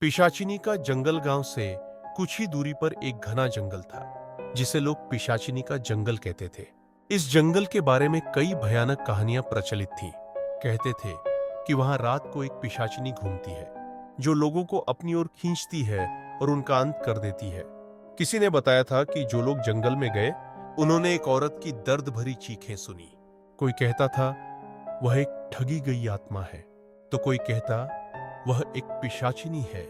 पिशाचिनी का जंगल गांव से कुछ ही दूरी पर एक घना जंगल था जिसे लोग पिशाचिनी का जंगल कहते थे। इस जंगल के बारे में कई भयानक कहानियां प्रचलित थीं। कहते थे कि वहां रात को एक पिशाचिनी घूमती है जो लोगों को अपनी ओर खींचती है और उनका अंत कर देती है। किसी ने बताया था कि जो लोग जंगल में गए उन्होंने एक औरत की दर्द भरी चीखें सुनी। कोई कहता था वह एक ठगी गई आत्मा है, तो कोई कहता वह एक पिशाचिनी है,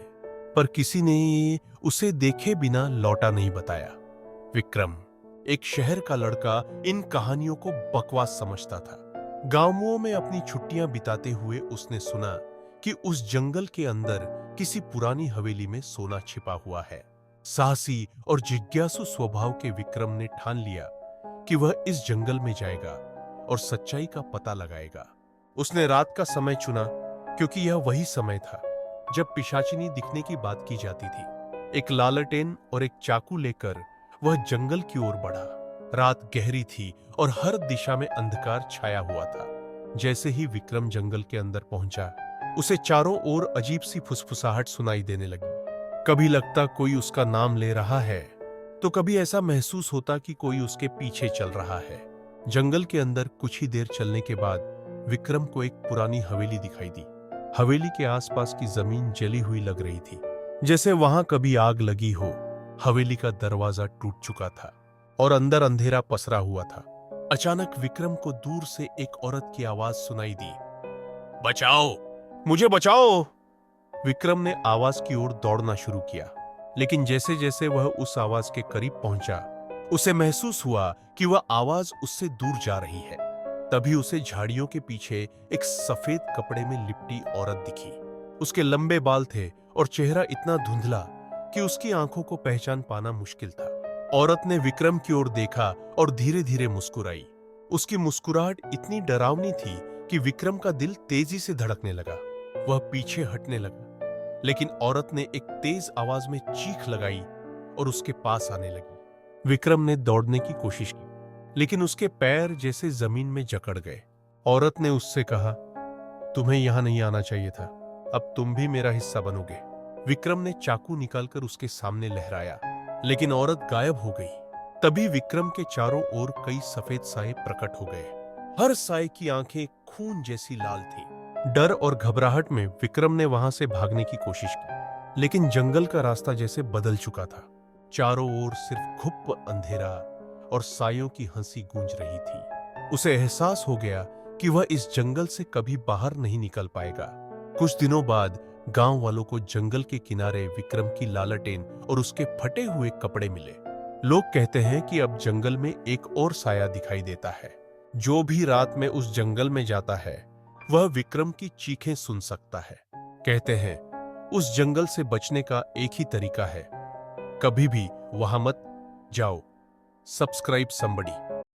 पर किसी ने उसे देखे बिना लौटा नहीं बताया। विक्रम, एक शहर का लड़का, इन कहानियों को बकवास समझता था। गांवों में अपनी छुट्टियां बिताते हुए उसने सुना कि उस जंगल के अंदर किसी पुरानी हवेली में सोना छिपा हुआ है। साहसी और जिज्ञासु स्वभाव के विक्रम ने ठान लिया कि वह इस जंगल में जाएगा और सच्चाई का पता लगाएगा। उसने रात का समय चुना क्योंकि यह वही समय था जब पिशाचिनी दिखने की बात की जाती थी। एक लालटेन और एक चाकू लेकर वह जंगल की ओर बढ़ा। रात गहरी थी और हर दिशा में अंधकार छाया हुआ था। जैसे ही विक्रम जंगल के अंदर पहुंचा, उसे चारों ओर अजीब सी फुसफुसाहट सुनाई देने लगी। कभी लगता कोई उसका नाम ले रहा है, तो कभी ऐसा महसूस होता कि कोई उसके पीछे चल रहा है। जंगल के अंदर कुछ ही देर चलने के बाद विक्रम को एक पुरानी हवेली दिखाई दी। हवेली के आसपास की जमीन जली हुई लग रही थी, जैसे वहां कभी आग लगी हो। हवेली का दरवाजा टूट चुका था और अंदर अंधेरा पसरा हुआ था। अचानक विक्रम को दूर से एक औरत की आवाज सुनाई दी, बचाओ, मुझे बचाओ। विक्रम ने आवाज की ओर दौड़ना शुरू किया, लेकिन जैसे जैसे वह उस आवाज के करीब पहुंचा, उसे महसूस हुआ कि वह आवाज उससे दूर जा रही है। तभी उसे झाड़ियों के पीछे एक सफेद कपड़े में लिपटी औरत दिखी। उसके लंबे बाल थे और चेहरा इतना धुंधला कि उसकी आंखों को पहचान पाना मुश्किल था। औरत ने विक्रम की ओर देखा और धीरे धीरे मुस्कुराई। उसकी मुस्कुराहट इतनी डरावनी थी कि विक्रम का दिल तेजी से धड़कने लगा। वह पीछे हटने लगा, लेकिन औरत ने एक तेज आवाज में चीख लगाई और उसके पास आने लगी। विक्रम ने दौड़ने की कोशिश की, लेकिन उसके पैर जैसे जमीन में जकड़ गए। औरत ने उससे कहा, तुम्हें यहां नहीं आना चाहिए था, अब तुम भी मेरा हिस्सा बनोगे। विक्रम ने चाकू निकालकर उसके सामने लहराया, लेकिन औरत गायब हो गई। तभी विक्रम के चारों ओर कई सफेद साए प्रकट हो गए। हर साए की आंखें खून जैसी लाल थीं। डर और घबराहट में विक्रम ने वहां से भागने की कोशिश की, लेकिन जंगल का रास्ता जैसे बदल चुका था। चारों ओर सिर्फ घुप अंधेरा और सायों की हंसी गूंज रही थी। उसे एहसास हो गया कि वह इस जंगल से कभी बाहर नहीं निकल पाएगा। कुछ दिनों बाद गांव वालों को जंगल के किनारे विक्रम की लालटेन और उसके फटे हुए कपड़े मिले। लोग कहते हैं कि अब जंगल में एक और साया दिखाई देता है। जो भी रात में उस जंगल में जाता है वह विक्रम की चीखें सुन सकता है। कहते हैं उस जंगल से बचने का एक ही तरीका है, कभी भी वहां मत जाओ। Subscribe somebody.